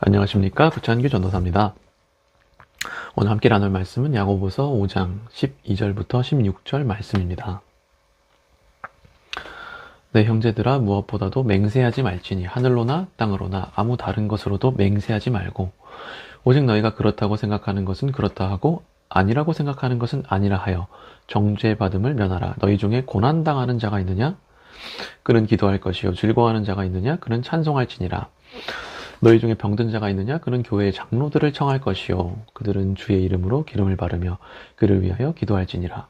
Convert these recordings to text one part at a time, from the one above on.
안녕하십니까, 구찬규 전도사입니다. 오늘 함께 나눌 말씀은 야고보서 5장 12절부터 16절 말씀입니다. 내 형제들아, 무엇보다도 맹세하지 말지니 하늘로나 땅으로나 아무 다른 것으로도 맹세하지 말고 오직 너희가 그렇다고 생각하는 것은 그렇다 하고 아니라고 생각하는 것은 아니라 하여 정죄받음을 면하라. 너희 중에 고난당하는 자가 있느냐? 그는 기도할 것이요 즐거워하는 자가 있느냐? 그는 찬송할지니라. 너희 중에 병든 자가 있느냐? 그는 교회의 장로들을 청할 것이요 그들은 주의 이름으로 기름을 바르며 그를 위하여 기도할지니라.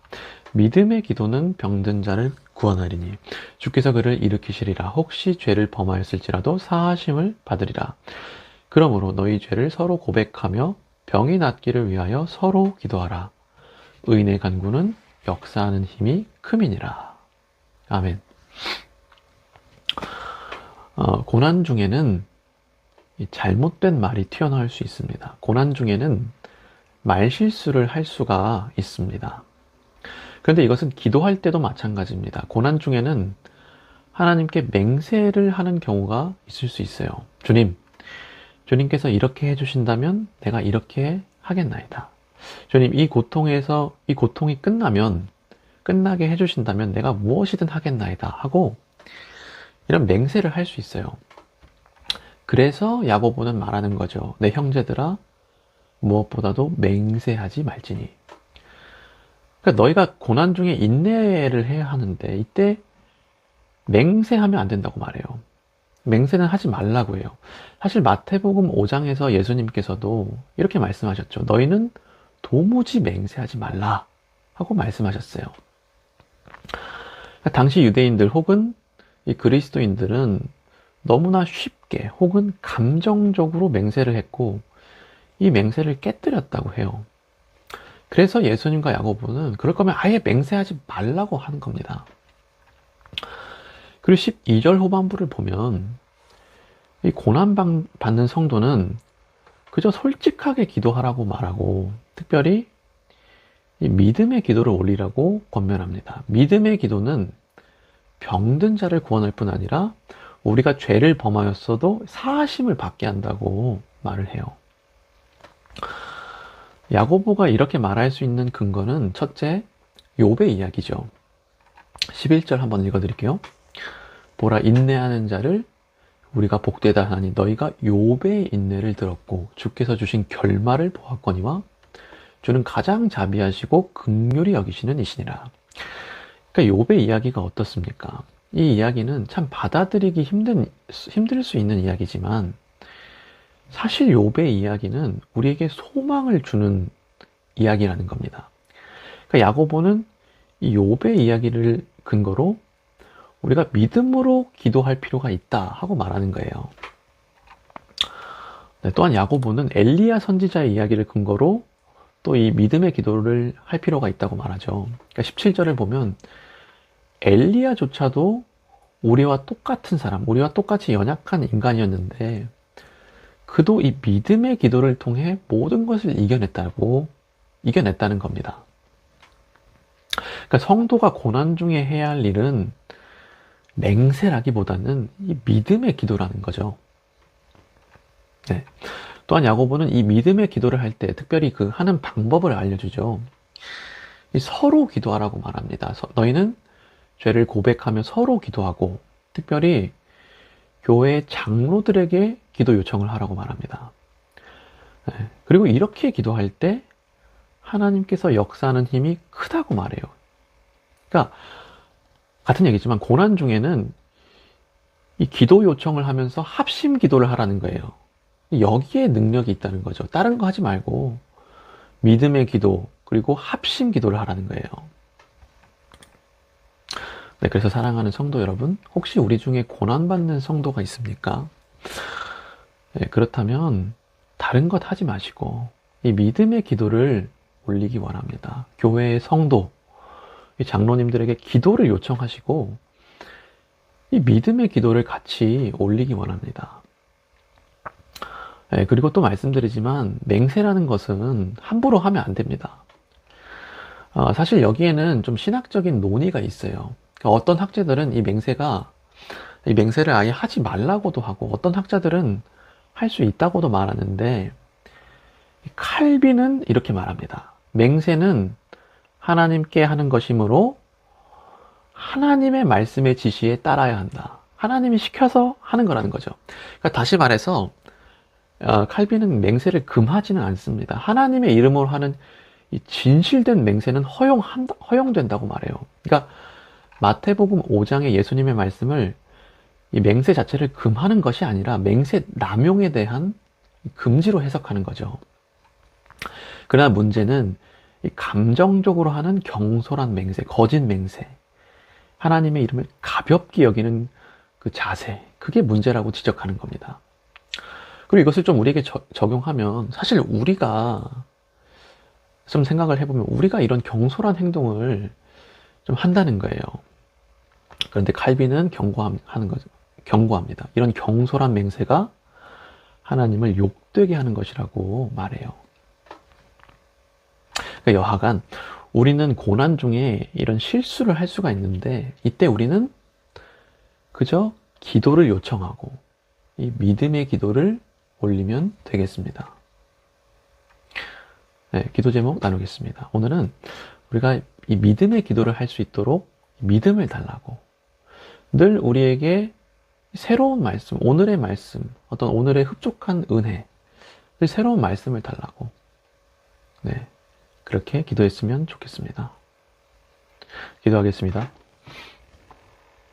믿음의 기도는 병든 자를 구원하리니 주께서 그를 일으키시리라. 혹시 죄를 범하였을지라도 사하심을 받으리라. 그러므로 너희 죄를 서로 고백하며 병이 낫기를 위하여 서로 기도하라. 의인의 간구는 역사하는 힘이 큼이니라. 아멘. 고난 중에는 잘못된 말이 튀어나올 수 있습니다. 고난 중에는 말실수를 할 수가 있습니다. 그런데 이것은 기도할 때도 마찬가지입니다. 고난 중에는 하나님께 맹세를 하는 경우가 있을 수 있어요. 주님께서 이렇게 해주신다면 내가 이렇게 하겠나이다. 주님, 이 고통이 끝나게 해주신다면 내가 무엇이든 하겠나이다 하고 이런 맹세를 할 수 있어요. 그래서 야고보는 말하는 거죠. 내 형제들아, 무엇보다도 맹세하지 말지니. 그러니까 너희가 고난 중에 인내를 해야 하는데 이때 맹세하면 안 된다고 말해요. 맹세는 하지 말라고 해요. 사실 마태복음 5장에서 예수님께서도 이렇게 말씀하셨죠. 너희는 도무지 맹세하지 말라 하고 말씀하셨어요. 당시 유대인들 혹은 이 그리스도인들은 너무나 쉽게 혹은 감정적으로 맹세를 했고 이 맹세를 깨뜨렸다고 해요. 그래서 예수님과 야고보는 그럴 거면 아예 맹세하지 말라고 하는 겁니다. 그리고 12절 후반부를 보면 이 고난받는 성도는 그저 솔직하게 기도하라고 말하고 특별히 이 믿음의 기도를 올리라고 권면합니다. 믿음의 기도는 병든 자를 구원할 뿐 아니라 우리가 죄를 범하였어도 사하심을 받게 한다고 말을 해요. 야고보가 이렇게 말할 수 있는 근거는 첫째, 욥의 이야기죠. 11절 한번 읽어드릴게요. 보라, 인내하는 자를 우리가 복되다 하니 너희가 욥의 인내를 들었고 주께서 주신 결말을 보았거니와 주는 가장 자비하시고 긍휼히 여기시는 이시니라. 그러니까 욥의 이야기가 어떻습니까? 이 이야기는 참 받아들이기 힘들 수 있는 이야기지만 사실 욥의 이야기는 우리에게 소망을 주는 이야기라는 겁니다. 그러니까 야고보는 이 욥의 이야기를 근거로 우리가 믿음으로 기도할 필요가 있다 하고 말하는 거예요. 네, 또한 야고보는 엘리야 선지자의 이야기를 근거로 또 이 믿음의 기도를 할 필요가 있다고 말하죠. 그러니까 17절을 보면 엘리야조차도 우리와 똑같은 사람, 우리와 똑같이 연약한 인간이었는데 그도 이 믿음의 기도를 통해 모든 것을 이겨냈다는 겁니다. 그러니까 성도가 고난 중에 해야 할 일은 맹세라기보다는 이 믿음의 기도라는 거죠. 네. 또한 야고보는 이 믿음의 기도를 할 때 특별히 그 하는 방법을 알려주죠. 서로 기도하라고 말합니다. 너희는 죄를 고백하며 서로 기도하고 특별히 교회 장로들에게 기도 요청을 하라고 말합니다. 네. 그리고 이렇게 기도할 때 하나님께서 역사하는 힘이 크다고 말해요. 그러니까 같은 얘기지만 고난 중에는 이 기도 요청을 하면서 합심 기도를 하라는 거예요. 여기에 능력이 있다는 거죠. 다른 거 하지 말고 믿음의 기도 그리고 합심 기도를 하라는 거예요. 네, 그래서 사랑하는 성도 여러분, 혹시 우리 중에 고난받는 성도가 있습니까? 네, 그렇다면 다른 것 하지 마시고 이 믿음의 기도를 올리기 원합니다. 교회의 성도, 이 장로님들에게 기도를 요청하시고 이 믿음의 기도를 같이 올리기 원합니다. 네, 그리고 또 말씀드리지만 맹세라는 것은 함부로 하면 안 됩니다. 사실 여기에는 좀 신학적인 논의가 있어요. 어떤 학자들은 이 맹세를 아예 하지 말라고도 하고 어떤 학자들은 할 수 있다고도 말하는데, 칼빈은 이렇게 말합니다. 맹세는 하나님께 하는 것이므로 하나님의 말씀의 지시에 따라야 한다. 하나님이 시켜서 하는 거라는 거죠. 그러니까 다시 말해서 칼빈은 맹세를 금하지는 않습니다. 하나님의 이름으로 하는 이 진실된 맹세는 허용된다고 말해요. 그러니까 마태복음 5장의 예수님의 말씀을 이 맹세 자체를 금하는 것이 아니라 맹세 남용에 대한 금지로 해석하는 거죠. 그러나 문제는 이 감정적으로 하는 경솔한 맹세, 거짓 맹세, 하나님의 이름을 가볍게 여기는 그 자세, 그게 문제라고 지적하는 겁니다. 그리고 이것을 좀 우리에게 적용하면 사실 우리가 좀 생각을 해보면 우리가 이런 경솔한 행동을 좀 한다는 거예요. 그런데 칼빈은 경고합니다. 이런 경솔한 맹세가 하나님을 욕되게 하는 것이라고 말해요. 그러니까 여하간 우리는 고난 중에 이런 실수를 할 수가 있는데 이때 우리는 그저 기도를 요청하고 이 믿음의 기도를 올리면 되겠습니다. 네, 기도 제목 나누겠습니다. 오늘은 우리가 이 믿음의 기도를 할 수 있도록 믿음을 달라고, 늘 우리에게 새로운 말씀, 오늘의 말씀, 어떤 오늘의 흡족한 은혜, 새로운 말씀을 달라고, 네, 그렇게 기도했으면 좋겠습니다. 기도하겠습니다.